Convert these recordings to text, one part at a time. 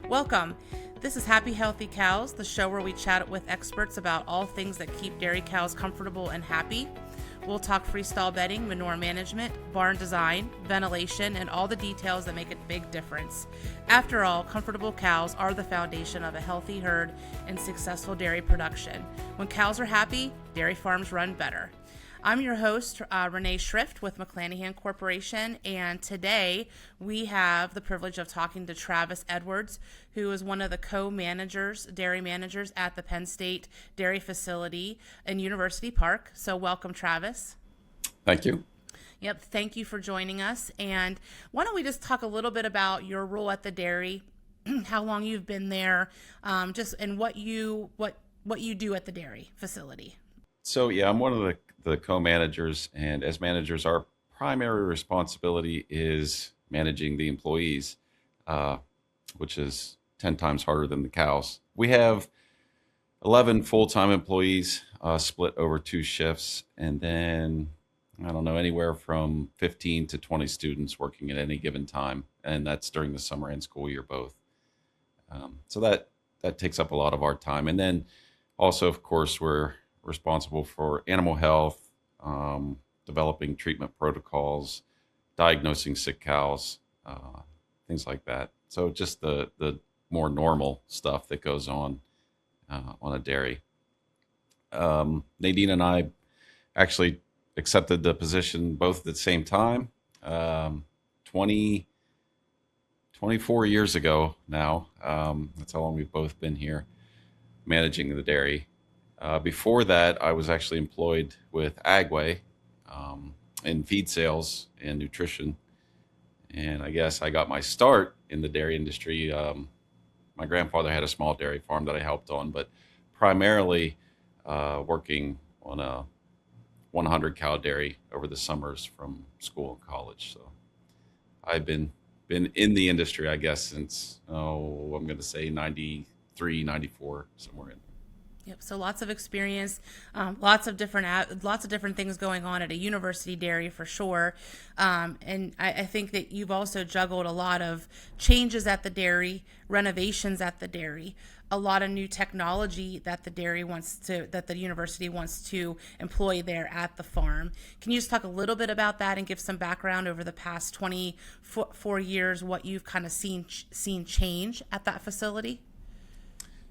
Welcome. This is Happy Healthy Cows, the show where we chat with experts about all things that keep dairy cows comfortable and happy. We'll talk freestall bedding, manure management, barn design, ventilation, and all the details that make a big difference. After all, comfortable cows are the foundation of a healthy herd and successful dairy production. When cows are happy, dairy farms run better. I'm your host, Renee Schrift with McClanahan Corporation, and today we have the privilege of talking to Travis Edwards, who is one of the co-managers, dairy managers at the Penn State Dairy Facility in University Park. So welcome, Travis. Thank you. Yep, thank you for joining us. And why don't we just talk a little bit about your role at the dairy, how long you've been there, and what you do at the dairy facility. So yeah, I'm one of the co-managers, and as managers, our primary responsibility is managing the employees, which is 10 times harder than the cows. We have 11 full-time employees split over 2 shifts, and then I don't know, anywhere from 15 to 20 students working at any given time, and that's during the summer and school year both. So that takes up a lot of our time, and then also, of course, we're responsible for animal health, developing treatment protocols, diagnosing sick cows, things like that. So just the more normal stuff that goes on a dairy. Nadine and I actually accepted the position both at the same time, 24 years ago now. That's how long we've both been here managing the dairy. Before that, I was actually employed with Agway in feed sales and nutrition. And I guess I got my start in the dairy industry. My grandfather had a small dairy farm that I helped on, but primarily working on a 100 cow dairy over the summers from school and college. So I've been in the industry, I guess, since, I'm going to say 93, 94, somewhere in there. Yep. So lots of experience, lots of different things going on at a university dairy for sure. And I think that you've also juggled a lot of changes at the dairy, renovations at the dairy, a lot of new technology that the university wants to employ there at the farm. Can you just talk a little bit about that and give some background over the past 24 years, what you've kind of seen change at that facility?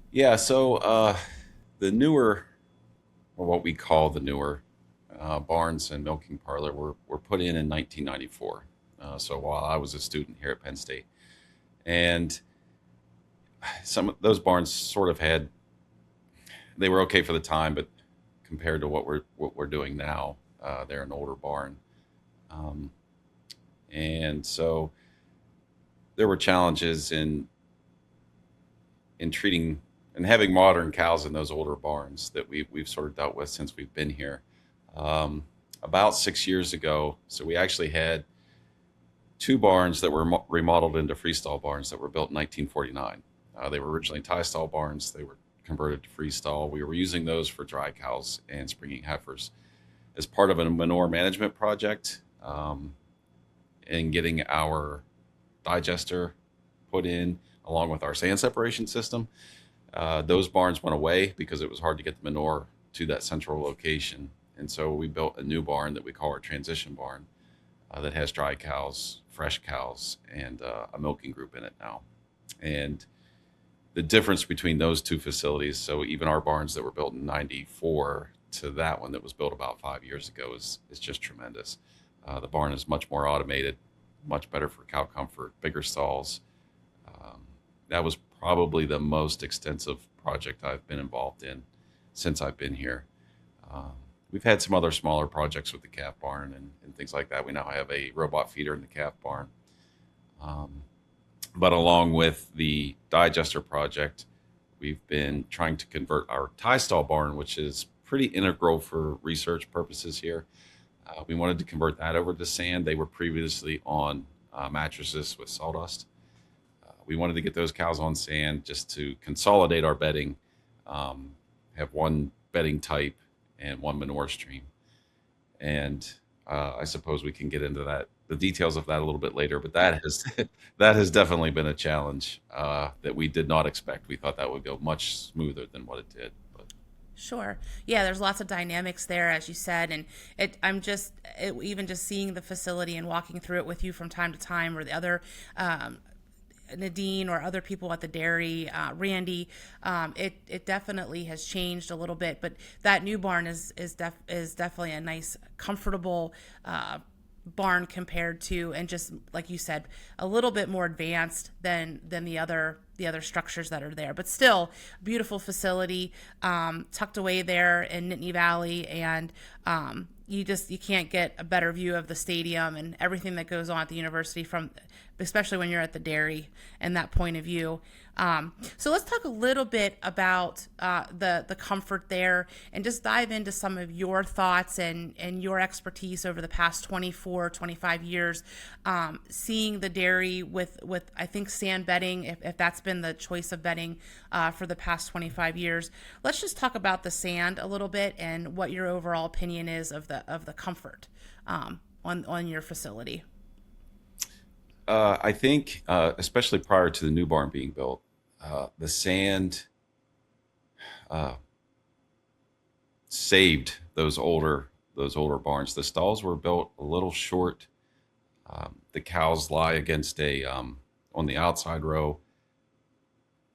Yeah. So, the newer, or what we call the newer, barns and milking parlor were put in 1994. So while I was a student here at Penn State, and some of those barns sort of they were okay for the time, but compared to what we're doing now, they're an older barn, and so there were challenges in treating and having modern cows in those older barns that we've sort of dealt with since we've been here. About 6 years ago, so we actually had 2 barns that were remodeled into freestall barns that were built in 1949. They were originally tie stall barns. They were converted to freestall. We were using those for dry cows and springing heifers as part of a manure management project, and getting our digester put in along with our sand separation system. Those barns went away because it was hard to get the manure to that central location. And so we built a new barn that we call our transition barn, that has dry cows, fresh cows, and a milking group in it now. And the difference between those 2 facilities, so even our barns that were built in 94 to that one that was built about 5 years ago, is just tremendous. The barn is much more automated, much better for cow comfort, bigger stalls. That was probably the most extensive project I've been involved in since I've been here. We've had some other smaller projects with the calf barn and things like that. We now have a robot feeder in the calf barn. But along with the digester project, we've been trying to convert our tie stall barn, which is pretty integral for research purposes here. We wanted to convert that over to sand. They were previously on mattresses with sawdust. We wanted to get those cows on sand just to consolidate our bedding, have one bedding type and one manure stream. And I suppose we can get into that the details of that a little bit later, but that has that has definitely been a challenge that we did not expect. We thought that would go much smoother than what it did. But Sure. Yeah, there's lots of dynamics there, as you said, and even just seeing the facility and walking through it with you from time to time, or the other um, Nadine or other people at the dairy, Randy, it definitely has changed a little bit. But that new barn is definitely a nice, comfortable barn compared to, and just like you said, a little bit more advanced than the other structures that are there, but still beautiful facility, tucked away there in Nittany Valley. And you can't get a better view of the stadium and everything that goes on at the university, from especially when you're at the dairy, and that point of view. So let's talk a little bit about the comfort there, and just dive into some of your thoughts and your expertise over the past 24, 25 years, seeing the dairy with I think sand bedding, if that's been the choice of bedding for the past 25 years. Let's just talk about the sand a little bit, and what your overall opinion is of the comfort on your facility. I think, especially prior to the new barn being built, the sand uh, saved those older barns. The stalls were built a little short. The cows lie against a on the outside row.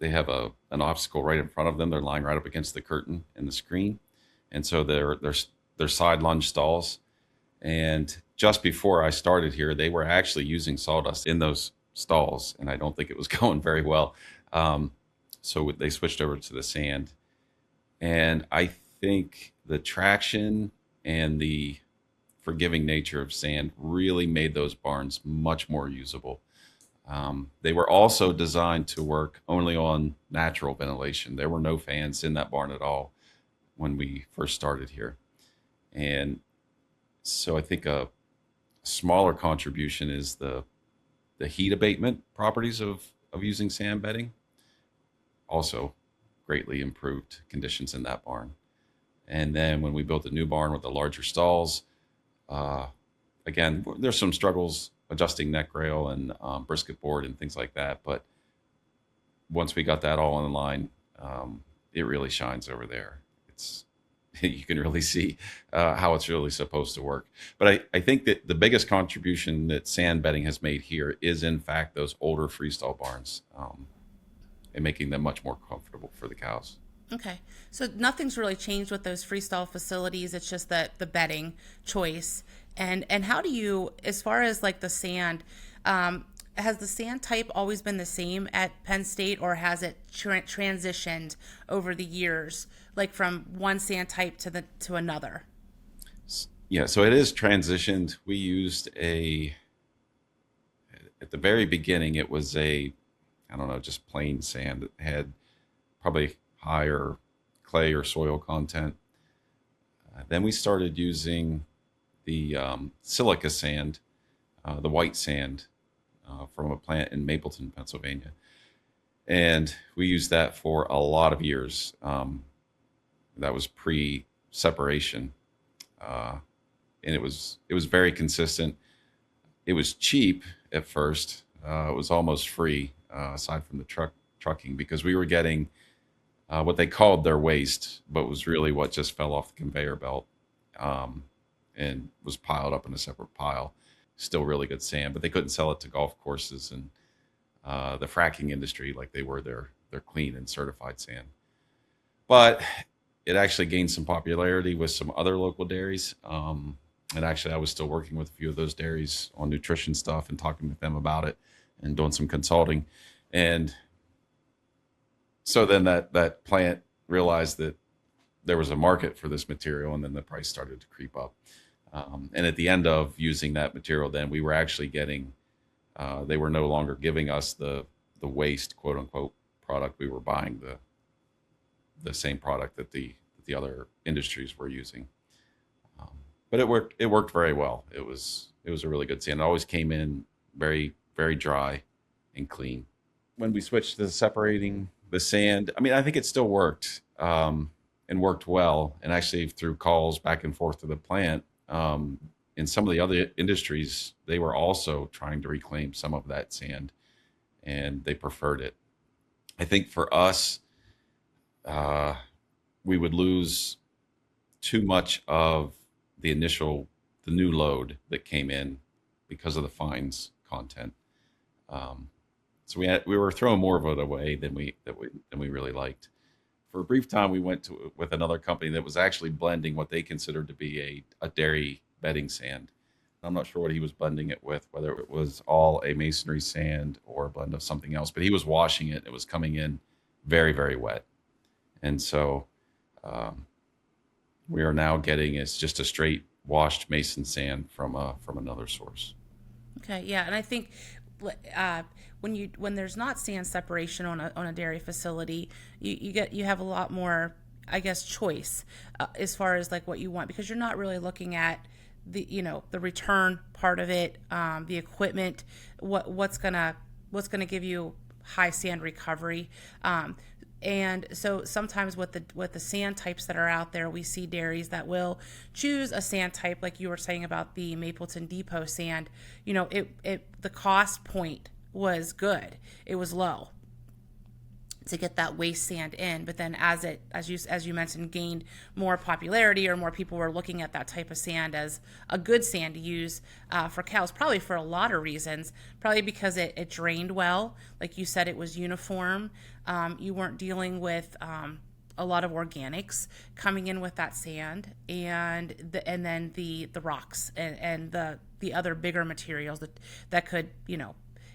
They have an obstacle right in front of them. They're lying right up against the curtain and the screen, and so they're side lunge stalls. And just before I started here, they were actually using sawdust in those stalls, and I don't think it was going very well. Um, so they switched over to the sand, and I think the traction and the forgiving nature of sand really made those barns much more usable. They were also designed to work only on natural ventilation. There were no fans in that barn at all when we first started here. And so I think a smaller contribution is the heat abatement properties of using sand bedding. Also greatly improved conditions in that barn. And then when we built the new barn with the larger stalls, uh, again, there's some struggles adjusting neck rail and brisket board and things like that. But once we got that all in line, it really shines over there. It's you can really see how it's really supposed to work. But I think that the biggest contribution that sand bedding has made here is, in fact, those older freestall barns, and making them much more comfortable for the cows. Okay. So nothing's really changed with those freestyle facilities. It's just that the bedding choice. And how do you, as far as like the sand, has the sand type always been the same at Penn State, or has it transitioned over the years, like from one sand type to another? Yeah, so it is transitioned. We used at the very beginning, it was I don't know, just plain sand. It had probably higher clay or soil content. Then we started using the silica sand, the white sand from a plant in Mapleton, Pennsylvania. And we used that for a lot of years. That was pre separation. Uh, and it was very consistent. It was cheap at first. It was almost free, aside from the trucking, because we were getting what they called their waste, but was really what just fell off the conveyor belt, um, and was piled up in a separate pile. Still really good sand, but they couldn't sell it to golf courses and the fracking industry like they were their clean and certified sand. But it actually gained some popularity with some other local dairies. And actually, I was still working with a few of those dairies on nutrition stuff and talking with them about it and doing some consulting. And so then that plant realized that there was a market for this material, and then the price started to creep up. And at the end of using that material, then we were actually getting, they were no longer giving us the waste, quote unquote, product. We were buying the same product that the other industries were using. Um, but it worked very well. It was a really good sand. It always came in very, very dry and clean. When we switched to separating the sand, I mean, I think it still worked, and worked well. And actually, through calls back and forth to the plant, in some of the other industries, they were also trying to reclaim some of that sand, and they preferred it. I think for us, uh, we would lose too much of the new load that came in because of the fines content. Um, so we were throwing more of it away than we really liked. For a brief time, we went to with another company that was actually blending what they considered to be a dairy bedding sand. I'm not sure what he was blending it with, whether it was all a masonry sand or a blend of something else. But he was washing it; it was coming in very, very wet, and so um, we are now getting is just a straight washed mason sand from another source. Okay, yeah, and I think uh, when there's not sand separation on a dairy facility, you have a lot more, I guess, choice as far as like what you want, because you're not really looking at the return part of it, the equipment, what's gonna give you high sand recovery. And so sometimes with the sand types that are out there, we see dairies that will choose a sand type like you were saying about the Mapleton Depot sand. It the cost point was good. It was low to get that waste sand in, but then as you mentioned, gained more popularity, or more people were looking at that type of sand as a good sand to use for cows, probably for a lot of reasons. Probably because it drained well, like you said, it was uniform. You weren't dealing with a lot of organics coming in with that sand, and then the rocks and the other bigger materials that could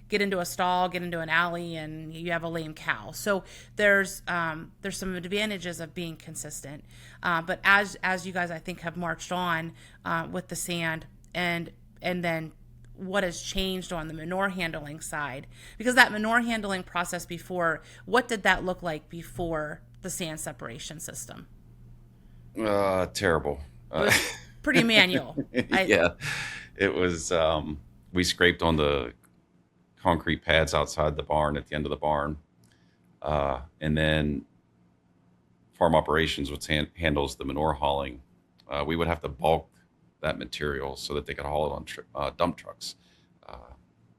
get into a stall, get into an alley, and you have a lame cow. So there's some advantages of being consistent. But as you guys, I think, have marched on with the sand, and then what has changed on the manure handling side, because that manure handling process before, what did that look like before the sand separation system? Terrible. It was pretty manual. Yeah, it was. We scraped on the concrete pads outside the barn at the end of the barn, and then farm operations, which handles the manure hauling, we would have to bulk that material so that they could haul it on dump trucks. Uh,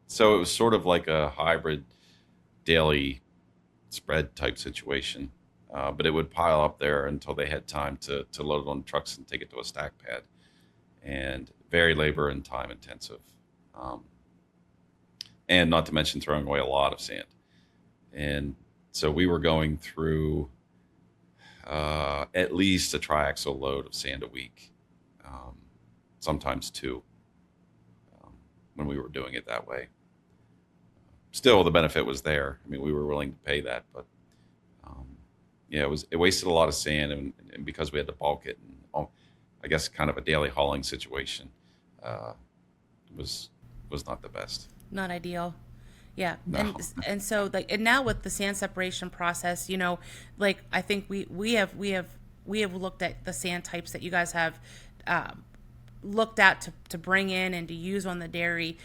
so it was sort of like a hybrid daily spread type situation. But it would pile up there until they had time to load it on trucks and take it to a stack pad, and very labor and time intensive. Um, and not to mention throwing away a lot of sand. And so we were going through at least a triaxle load of sand a week, um, sometimes two, when we were doing it that way. Still, the benefit was there. I mean, we were willing to pay that, but um, yeah, it wasted a lot of sand, and because we had to bulk it, and I guess kind of a daily hauling situation, uh, was not the best. Not ideal. Yeah, No. and so like, and now with the sand separation process, like I think we have looked at the sand types that you guys have um, looked at to bring in and to use on the dairy.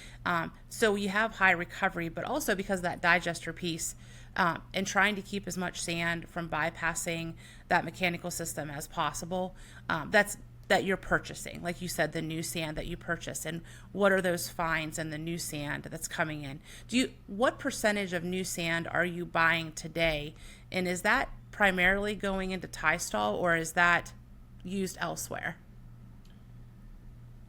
So you have high recovery, but also because of that digester piece, and trying to keep as much sand from bypassing that mechanical system as possible. That you're purchasing, like you said, the new sand that you purchase, and what are those fines and the new sand that's coming in. What percentage of new sand are you buying today, and is that primarily going into tie stall, or is that used elsewhere?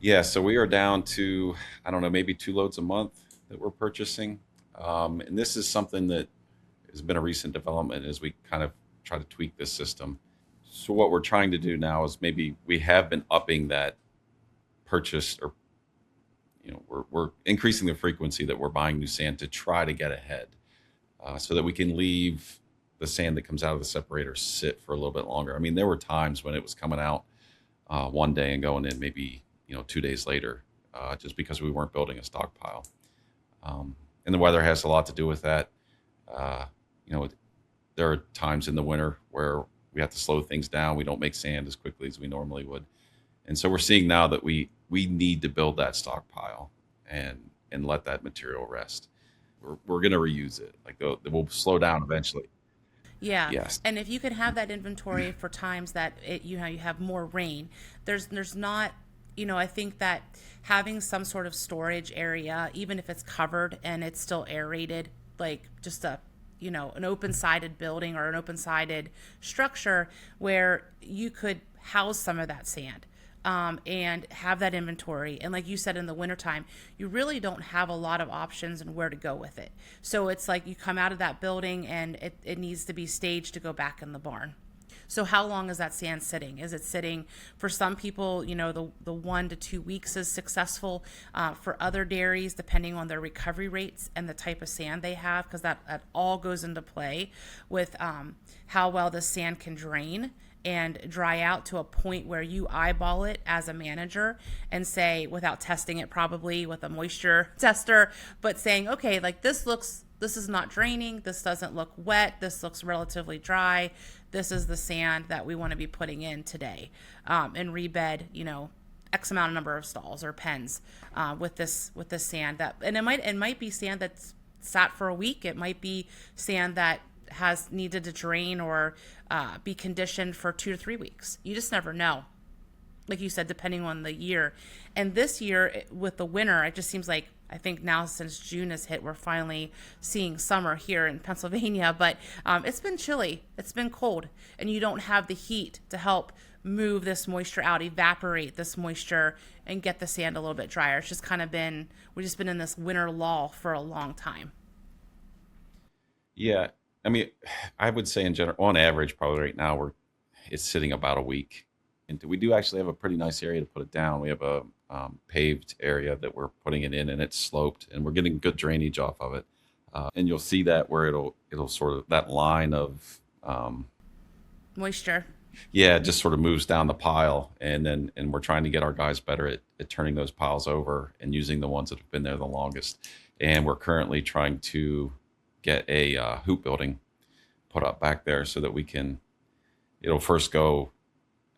Yeah, so we are down to, I don't know, maybe 2 loads a month that we're purchasing. And this is something that has been a recent development as we kind of try to tweak this system. So what we're trying to do now is maybe we have been upping that purchase, or we're increasing the frequency that we're buying new sand to try to get ahead, so that we can leave the sand that comes out of the separator sit for a little bit longer. I mean, there were times when it was coming out one day and going in maybe 2 days later, just because we weren't building a stockpile. And the weather has a lot to do with that. Uh, you know, there are times in the winter where we have to slow things down. We don't make sand as quickly as we normally would, and so we're seeing now that we need to build that stockpile and let that material rest. We're going to reuse it. Like it will slow down eventually. Yeah, Yes. and if you can have that inventory for times that you have more rain, there's not I think that having some sort of storage area, even if it's covered and it's still aerated, like just an open sided building or an open sided structure where you could house some of that sand. And have that inventory. And like you said, in the wintertime, you really don't have a lot of options and where to go with it. So it's like you come out of that building and it needs to be staged to go back in the barn. So how long is that sand sitting? Is it sitting for some people, the 1 to 2 weeks is successful. For other dairies, depending on their recovery rates and the type of sand they have, because that all goes into play with how well the sand can drain and dry out to a point where you eyeball it as a manager and say, without testing it probably with a moisture tester, but saying, okay, like this is not draining, this doesn't look wet, this looks relatively dry, this is the sand that we want to be putting in today, and rebed, X amount of number of stalls or pens with this sand. And it might be sand that's sat for a week, it might be sand that has needed to drain or be conditioned for 2 to 3 weeks. You just never know, like you said, depending on the year. And this year with the winter, it just seems like, I think now since June has hit, we're finally seeing summer here in Pennsylvania, but it's been chilly, it's been cold, and you don't have the heat to help move this moisture out, evaporate this moisture, and get the sand a little bit drier. It's just kind of we've just been in this winter lull for a long time. Yeah. I mean, I would say in general, on average, probably right now it's sitting about a week. And we do actually have a pretty nice area to put it down. We have a paved area that we're putting it in, and it's sloped, and we're getting good drainage off of it. And you'll see that where it'll sort of, that line of Moisture. yeah, it just sort of moves down the pile, and we're trying to get our guys better at turning those piles over and using the ones that have been there the longest. And we're currently trying to get a hoop building put up back there so that it'll first go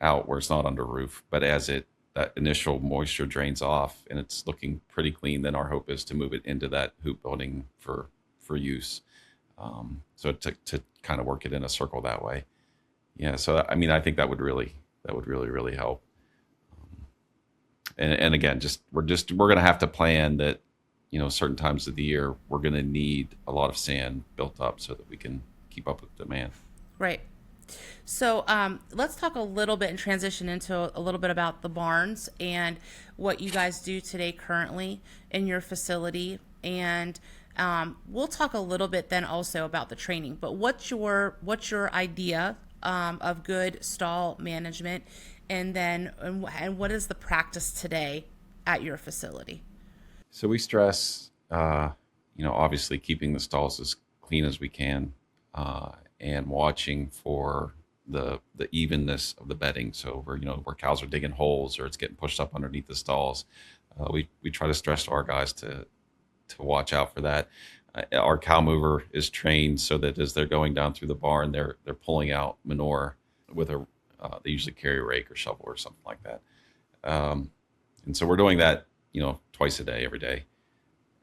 out where it's not under roof, but as that initial moisture drains off and it's looking pretty clean, then our hope is to move it into that hoop building for use. So to kind of work it in a circle that way. Yeah. So, I mean, I think that would really, really help. And again, we're going to have to plan that, certain times of the year, we're going to need a lot of sand built up so that we can keep up with demand. Right. So let's talk a little bit and transition into a little bit about the barns and what you guys do today currently in your facility. And we'll talk a little bit then also about the training. But what's your idea of good stall management, and then and what is the practice today at your facility? So we stress, obviously keeping the stalls as clean as we can, and watching for the evenness of the bedding. So where cows are digging holes or it's getting pushed up underneath the stalls, we try to stress to our guys to watch out for that. Our cow mover is trained so that as they're going down through the barn, they're pulling out manure with they usually carry a rake or shovel or something like that. And so we're doing that, twice a day, every day.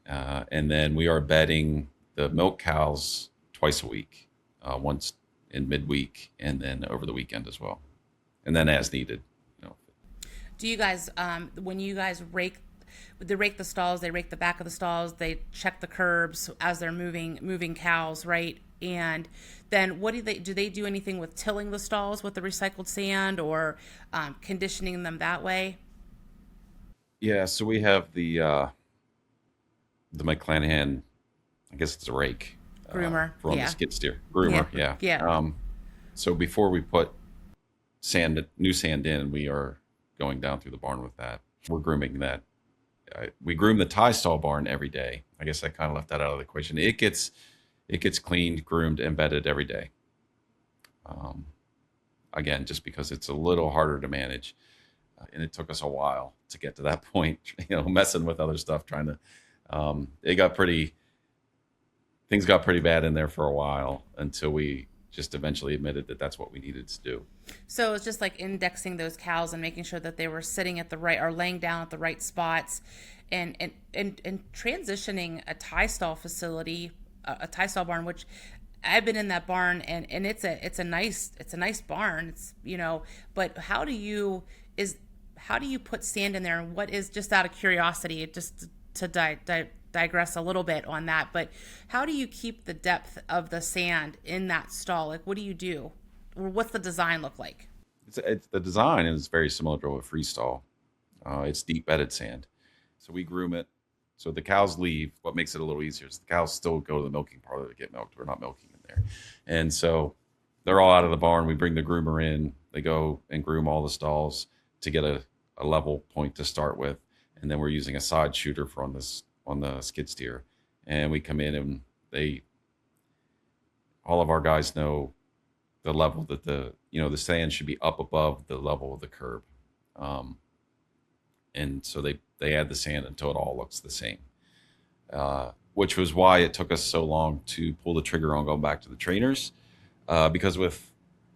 And then we are bedding the milk cows twice a week, once in midweek and then over the weekend as well. And then as needed. Do you guys, when you guys they rake the stalls, they rake the back of the stalls, they check the curbs as they're moving cows, right? And then what do they do anything with tilling the stalls with the recycled sand or conditioning them that way? Yeah, so we have the McClanahan, I guess it's a rake. Groomer. For on the skid steer. Groomer, yeah. Yeah. So before we put new sand in, we are going down through the barn with that. We're grooming that. We groom the tie stall barn every day. I guess I kind of left that out of the equation. It gets cleaned, groomed, and bedded every day. Again, just because it's a little harder to manage. And it took us a while to get to that point, messing with other stuff, trying to, things got pretty bad in there for a while until we just eventually admitted that that's what we needed to do. So it's just like indexing those cows and making sure that they were sitting at the right or laying down at the right spots, and transitioning a tie stall facility, a tie stall barn, which I've been in that barn and it's a nice barn. It's, but how do you put sand in there? And what is, just out of curiosity, just to digress a little bit on that, but how do you keep the depth of the sand in that stall? Like, what do you do? Or what's the design look like? It's the design is very similar to a freestall. It's deep bedded sand, so we groom it. So the cows leave. What makes it a little easier is the cows still go to the milking parlor to get milked. We're not milking in there, and so they're all out of the barn. We bring the groomer in. They go and groom all the stalls to get a level point to start with, and then we're using a side shooter for on the skid steer, and we come in and they all of our guys know the level that the sand should be up above the level of the curb, um, and so they add the sand until it all looks the same. Which was why it took us so long to pull the trigger on going back to the trainers, because with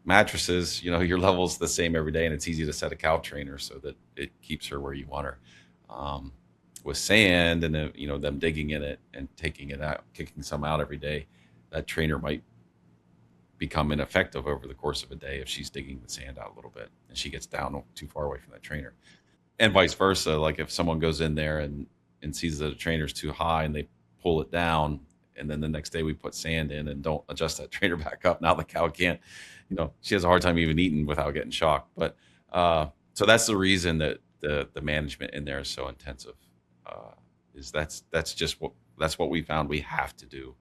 mattresses, your level's the same every day, and it's easy to set a cow trainer so that it keeps her where you want her. Um, with sand and them digging in it and taking it out, kicking some out every day, that trainer might become ineffective over the course of a day if she's digging the sand out a little bit and she gets down too far away from that trainer, and vice versa. Like if someone goes in there and sees that a trainer's too high and they pull it down, and then the next day we put sand in and don't adjust that trainer back up, now the cow can't, she has a hard time even eating without getting shocked. But so that's the reason that the management in there is so intensive. Is that's what we found we have to do.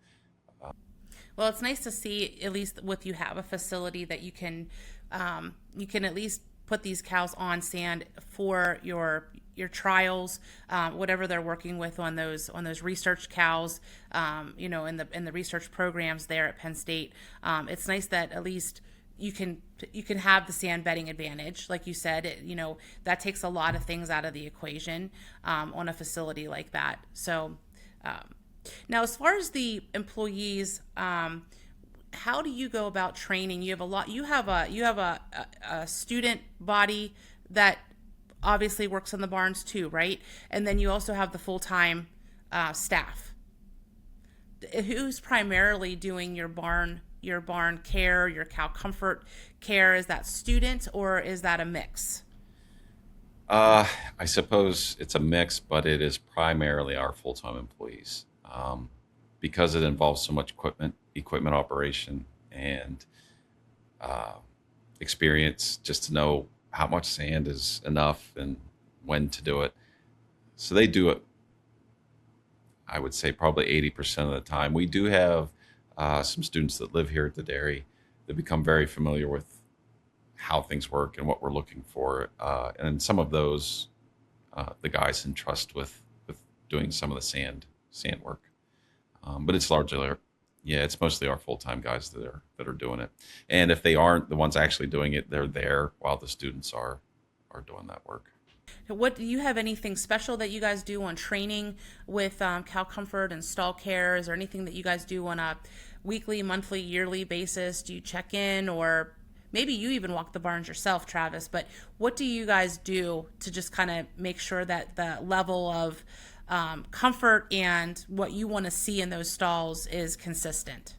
Well, it's nice to see, at least with you have a facility that you can at least put these cows on sand for your trials, whatever they're working with on those research cows, in the research programs there at Penn State. It's nice that at least you can have the sand bedding advantage, like you said. That takes a lot of things out of the equation on a facility like that. So. Now, as far as the employees, how do you go about training? You have a lot. You have a student body that obviously works in the barns too, right? And then you also have the full time staff. Who's primarily doing your barn care, your cow comfort care? Is that student or is that a mix? I suppose it's a mix, but it is primarily our full time employees. Because it involves so much equipment operation, and uh, experience just to know how much sand is enough and when to do it. So they do it, I would say, probably 80% of the time. We do have some students that live here at the dairy that become very familiar with how things work and what we're looking for. And some of those, the guys entrust with doing some of the sand work. But it's largely, yeah, it's mostly our full-time guys that are doing it. And if they aren't the ones actually doing it, they're there while the students are doing that work. What do you have anything special that you guys do on training with cow comfort and stall care? Is there anything that you guys do on a weekly, monthly, yearly basis? Do you check in, or maybe you even walk the barns yourself, Travis? But what do you guys do to just kind of make sure that the level of comfort and what you want to see in those stalls is consistent?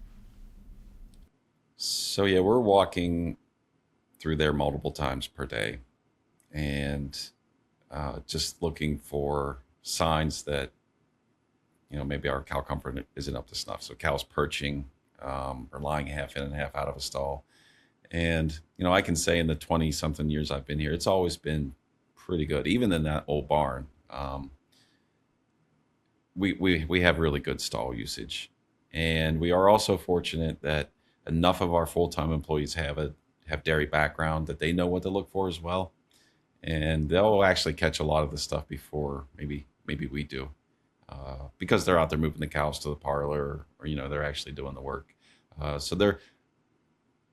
So yeah, we're walking through there multiple times per day, and just looking for signs that maybe our cow comfort isn't up to snuff. So cows perching, or lying half in and half out of a stall. And I can say in the 20 something years I've been here, it's always been pretty good. Even in that old barn, we have really good stall usage, and we are also fortunate that enough of our full-time employees have dairy background that they know what to look for as well, and they'll actually catch a lot of the stuff before maybe we do, because they're out there moving the cows to the parlor, or they're actually doing the work. So they're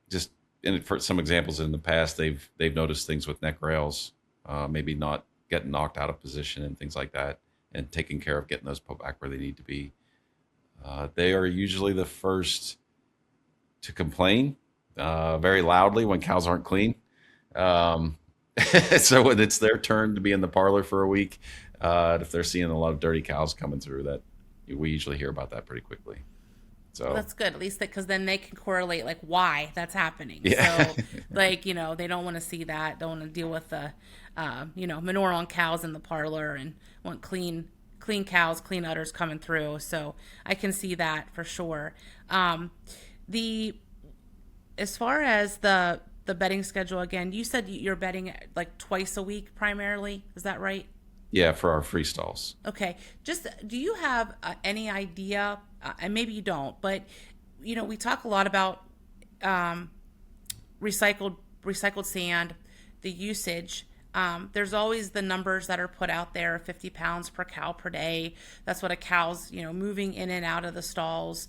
just, and for some examples in the past, they've noticed things with neck rails, maybe not getting knocked out of position and things like that, and taking care of getting those put back where they need to be. They are usually the first to complain very loudly when cows aren't clean. Um, so when it's their turn to be in the parlor for a week, if they're seeing a lot of dirty cows coming through, that we usually hear about that pretty quickly. Well, So that's good. At least because then they can correlate like why that's happening. yeah. So, like they don't want to see that. Don't want to deal with the, manure on cows in the parlor and want clean cows, clean udders coming through. So I can see that for sure. The as far as the betting schedule again, you said you're betting like twice a week primarily. Is that right? Yeah, for our freestalls. Okay. Just do you have any idea? And maybe you don't, but we talk a lot about um, recycled sand, the usage. There's always the numbers that are put out there: 50 pounds per cow per day. That's what a cow's moving in and out of the stalls,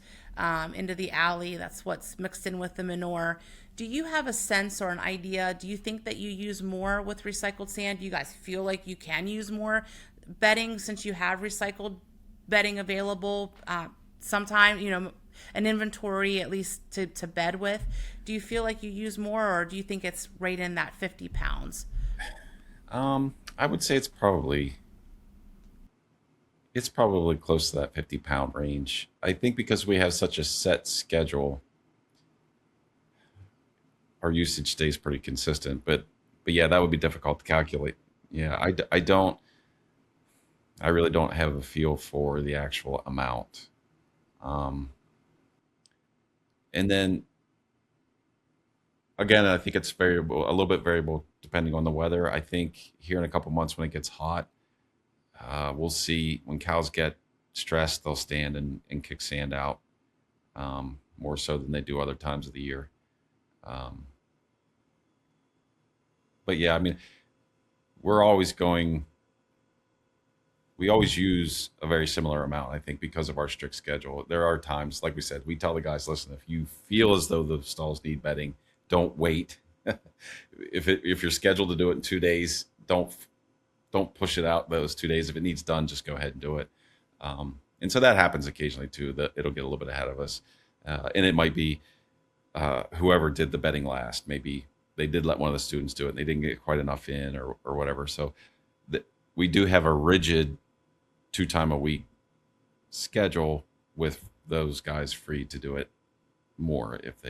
into the alley. That's what's mixed in with the manure. Do you have a sense or an idea? Do you think that you use more with recycled sand? Do you guys feel like you can use more bedding since you have recycled bedding available? Sometime, an inventory at least to bed with. Do you feel like you use more, or do you think it's right in that 50 pounds? I would say it's probably close to that 50-pound range. I think because we have such a set schedule, our usage stays pretty consistent. But yeah, that would be difficult to calculate. Yeah, I don't. I really don't have a feel for the actual amount. Um, and then again, I think it's variable, a little bit variable depending on the weather. I think here in a couple months when it gets hot, we'll see when cows get stressed, they'll stand and kick sand out, more so than they do other times of the year. Um, but yeah, I mean, we're always going, we always use a very similar amount, I think, because of our strict schedule. There are times, like we said, we tell the guys, listen, if you feel as though the stalls need bedding, don't wait. If you're scheduled to do it in 2 days, don't push it out those 2 days. If it needs done, just go ahead and do it. And so that happens occasionally too. That it'll get a little bit ahead of us, and it might be whoever did the betting last. Maybe they did let one of the students do it, and they didn't get quite enough in, or whatever. So we do have a rigid 2 time a week schedule with those guys free to do it more if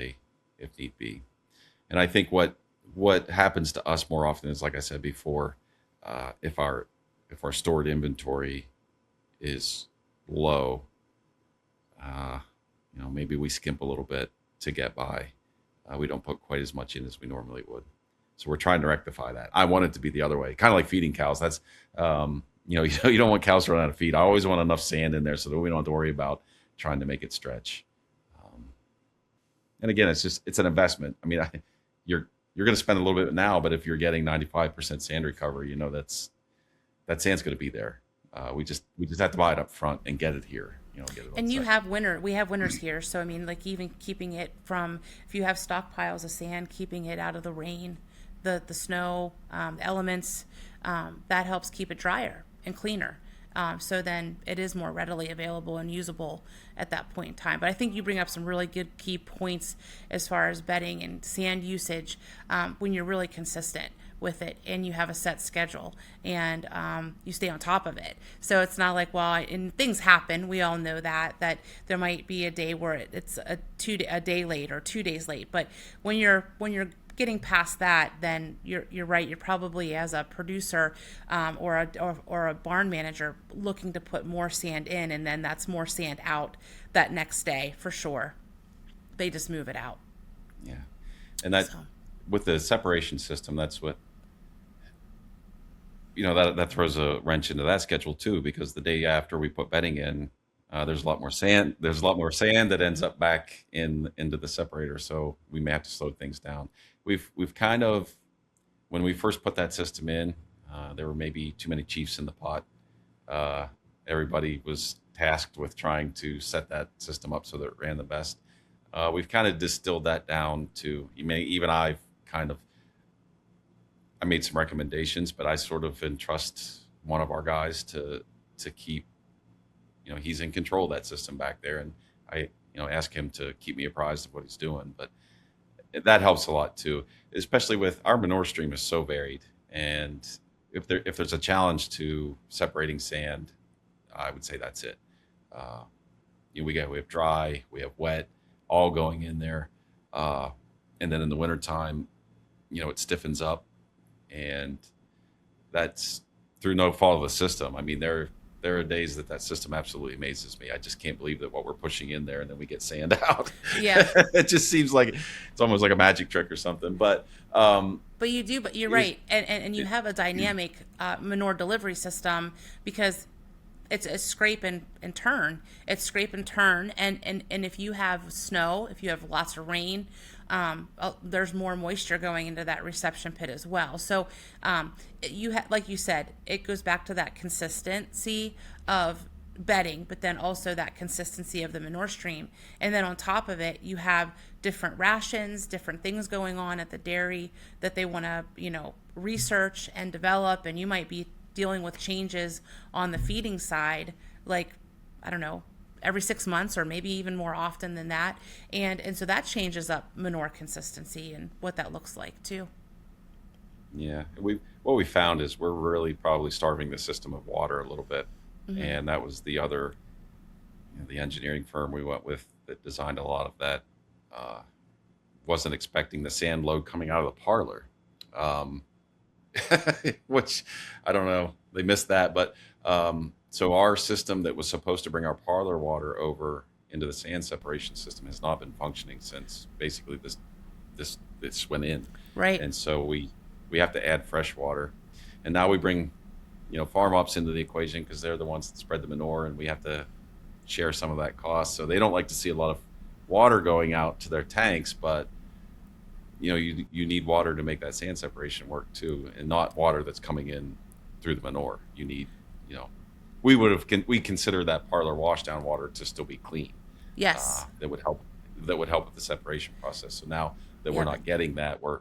need be. And I think what happens to us more often is, like I said before, if our stored inventory is low, uh, maybe we skimp a little bit to get by. We don't put quite as much in as we normally would. So we're trying to rectify that. I want it to be the other way, kind of like feeding cows. That's you don't want cows to run out of feed. I always want enough sand in there so that we don't have to worry about trying to make it stretch. Um, and again, it's an investment. I mean, you're going to spend a little bit now, but if you're getting 95% sand recovery, that sand's going to be there. We just have to buy it up front and get it here. Get it on And site. we have winters here, so I mean, like even keeping it from, if you have stockpiles of sand, keeping it out of the rain, the snow, the elements, that helps keep it drier and cleaner. So then it is more readily available and usable at that point in time. But I think you bring up some really good key points as far as bedding and sand usage, when you're really consistent with it and you have a set schedule and you stay on top of it. So it's not like, well, and things happen. We all know that there might be a day where it's a day late or 2 days late. But when you're getting past that, then you're right. You're probably, as a producer, or a barn manager, looking to put more sand in, and then that's more sand out that next day for sure. They just move it out. Yeah, and that So with the separation system, that's what that throws a wrench into that schedule too, because the day after we put bedding in, there's a lot more sand. There's a lot more sand that ends up back into the separator, so we may have to slow things down. We've kind of, when we first put that system in, there were maybe too many chiefs in the pot. Everybody was tasked with trying to set that system up so that it ran the best. We've kind of distilled that down to, even I made some recommendations, but I sort of entrust one of our guys to keep, he's in control of that system back there, and I ask him to keep me apprised of what he's doing. But that helps a lot too, especially with our manure stream is so varied, and if there's a challenge to separating sand, I would say that's it. Uh, we have dry, we have wet, all going in there, uh, and then in the wintertime, it stiffens up, and that's through no fault of the system. I mean, there are days that system absolutely amazes me. I just can't believe that what we're pushing in there and then we get sand out. Yeah. It just seems like it's almost like a magic trick or something. But you do, but you're right. And you have a dynamic manure delivery system because it's a scrape and turn. It's scrape and turn. And if you have snow, if you have lots of rain, there's more moisture going into that reception pit as well. So like you said, it goes back to that consistency of bedding, but then also that consistency of the manure stream. And then on top of it, you have different rations, different things going on at the dairy that they want to, research and develop. And you might be dealing with changes on the feeding side, like, I don't know, every 6 months or maybe even more often than that. And so that changes up manure consistency and what that looks like too. Yeah, what we found is we're really probably starving the system of water a little bit, Mm-hmm. and that was the other, the engineering firm we went with that designed a lot of that. Uh, wasn't expecting the sand load coming out of the parlor, um, which I don't know. They missed that, but so our system that was supposed to bring our parlor water over into the sand separation system has not been functioning since basically this went in, Right. and so we have to add fresh water, and now we bring farm ops into the equation because they're the ones that spread the manure, and we have to share some of that cost. So they don't like to see a lot of water going out to their tanks, but you need water to make that sand separation work too, and not water that's coming in through the manure. You need, we consider that parlor washdown water to still be clean. Yes. That would help with the separation process. So now that we're Yeah. not getting that, we're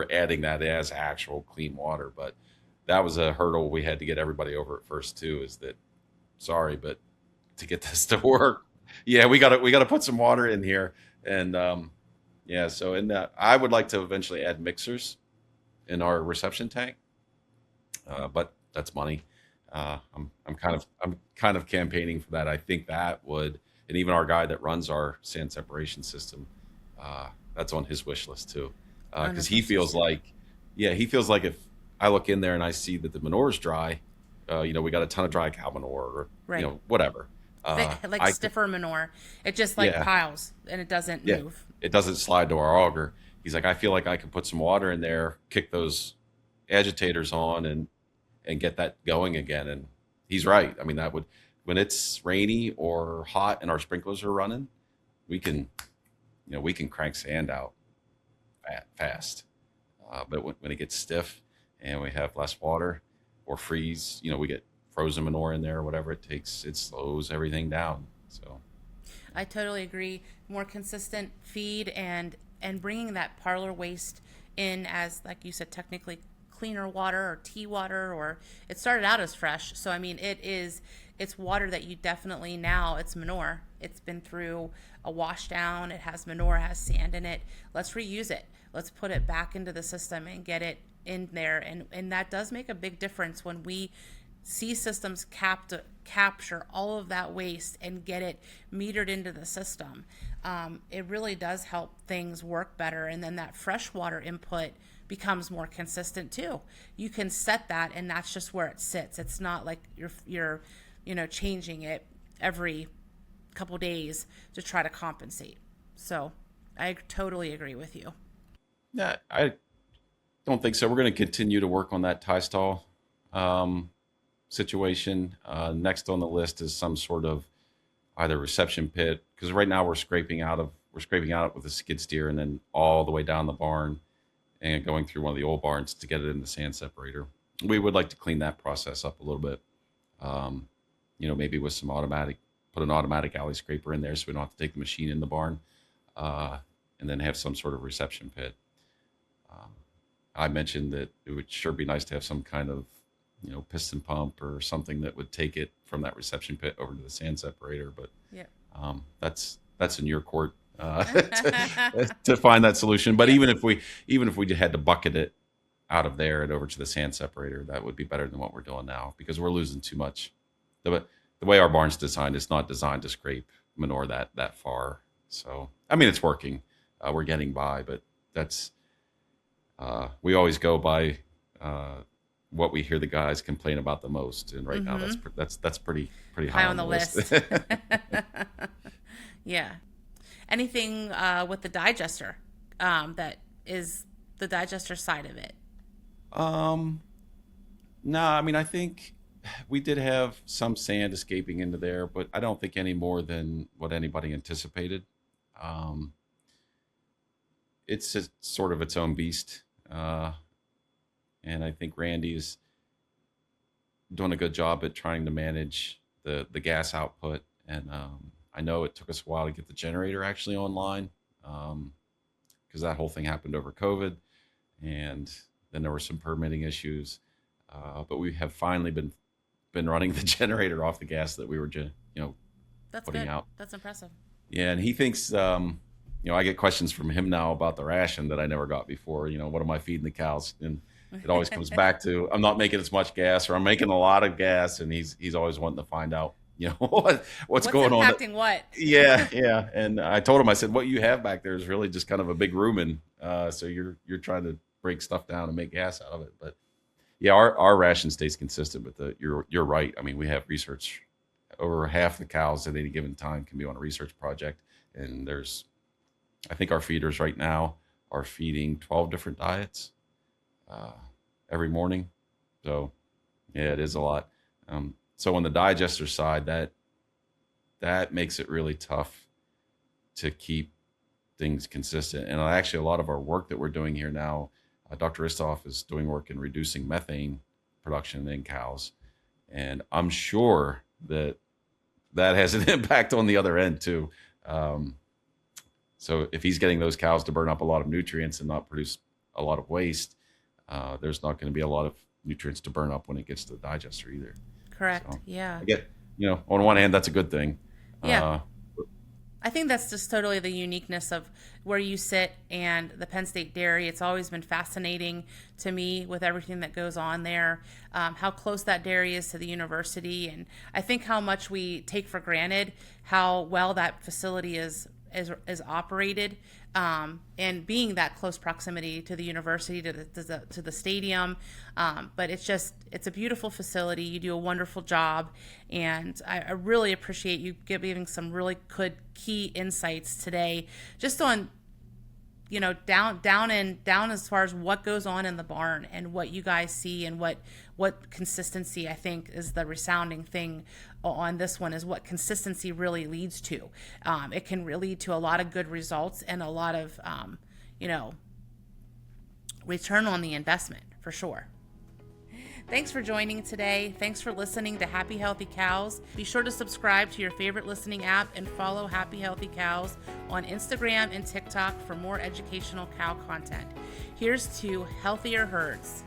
adding that as actual clean water. But that was a hurdle we had to get everybody over at first too, is that, sorry, but to get this to work, yeah, we gotta put some water in here. And yeah, so in that, I would like to eventually add mixers in our reception tank, but that's money. I'm kind of campaigning for that. I think that would, and even our guy that runs our sand separation system, that's on his wish list too, because he feels like, he feels like if I look in there and I see that the manure is dry, we got a ton of dry cow manure, or Right. Whatever. Like stiffer manure. It just like piles and it doesn't move. It doesn't slide to our auger. He's like, I feel like I could put some water in there, kick those agitators on, and get that going again. And he's right. I mean, that would, when it's rainy or hot and our sprinklers are running, we can crank sand out fast. But when it gets stiff and we have less water or freeze, we get frozen manure in there or whatever it takes, it slows everything down. So I totally agree. More consistent feed and bringing that parlor waste in as, like you said, technically cleaner water or tea water, or it started out as fresh. So I mean, it's water that you definitely, now it's manure. It's been through a wash down. It has manure, has sand in it. Let's reuse it. Let's put it back into the system and get it in there. And that does make a big difference when we see systems capture all of that waste and get it metered into the system. It really does help things work better, and then that freshwater input becomes more consistent too. You can set that, and that's just where it sits. It's not like you're changing it every couple days to try to compensate. So I totally agree with you. yeah, I don't think so. We're going to continue to work on that tie stall situation. Next on the list is some sort of either reception pit, because right now we're scraping out it with a skid steer and then all the way down the barn and going through one of the old barns to get it in the sand separator. We would like to clean that process up a little bit. Maybe with some put an automatic alley scraper in there so we don't have to take the machine in the barn, and then have some sort of reception pit. I mentioned that it would sure be nice to have some kind of piston pump or something that would take it from that reception pit over to the sand separator. But Yeah. that's in your court, to find that solution. But even if we had to bucket it out of there and over to the sand separator, that would be better than what we're doing now, because we're losing too much. The way our barn's designed, it's not designed to scrape manure that far. So I mean, it's working. We're getting by, but that's we always go by what we hear the guys complain about the most, and right now that's pretty high on the list. Yeah. Anything with the digester that is the digester side of it? No, I mean, I think we did have some sand escaping into there, but I don't think any more than what anybody anticipated. Um, it's sort of its own beast, and I think Randy is doing a good job at trying to manage the gas output. And I know it took us a while to get the generator actually online, because that whole thing happened over COVID, and then there were some permitting issues. But we have finally been running the generator off the gas that we were That's putting good. out. That's impressive. Yeah, and he thinks, I get questions from him now about the ration that I never got before. What am I feeding the cows? And it always comes back to, I'm not making as much gas, or I'm making a lot of gas, and he's always wanting to find out, what's going on. What's impacting what? Yeah. And I told him, I said, what you have back there is really just kind of a big rumen. So you're trying to break stuff down and make gas out of it. But yeah, our ration stays consistent. But you're right. I mean, we have research. Over half the cows at any given time can be on a research project, and I think our feeders right now are feeding 12 different diets every morning. So yeah, it is a lot. So on the digester side, that makes it really tough to keep things consistent. And actually, a lot of our work that we're doing here now, Dr. Ristoff is doing work in reducing methane production in cows, and I'm sure that has an impact on the other end too. So if he's getting those cows to burn up a lot of nutrients and not produce a lot of waste, there's not going to be a lot of nutrients to burn up when it gets to the digester either. Correct. So Yeah. I get, on one hand, that's a good thing. Yeah. I think that's just totally the uniqueness of where you sit and the Penn State Dairy. It's always been fascinating to me with everything that goes on there, how close that dairy is to the university. And I think how much we take for granted how well that facility is operated, and being that close proximity to the university, to the stadium. But it's a beautiful facility. You do a wonderful job, and I really appreciate you giving some really good key insights today, just on down as far as what goes on in the barn and what you guys see, and what consistency, I think, is the resounding thing on this one, is what consistency really leads to. It can lead to a lot of good results and a lot of return on the investment, for sure. Thanks for joining today. Thanks for listening to Happy Healthy Cows. Be sure to subscribe to your favorite listening app and follow Happy Healthy Cows on Instagram and TikTok for more educational cow content. Here's to healthier herds.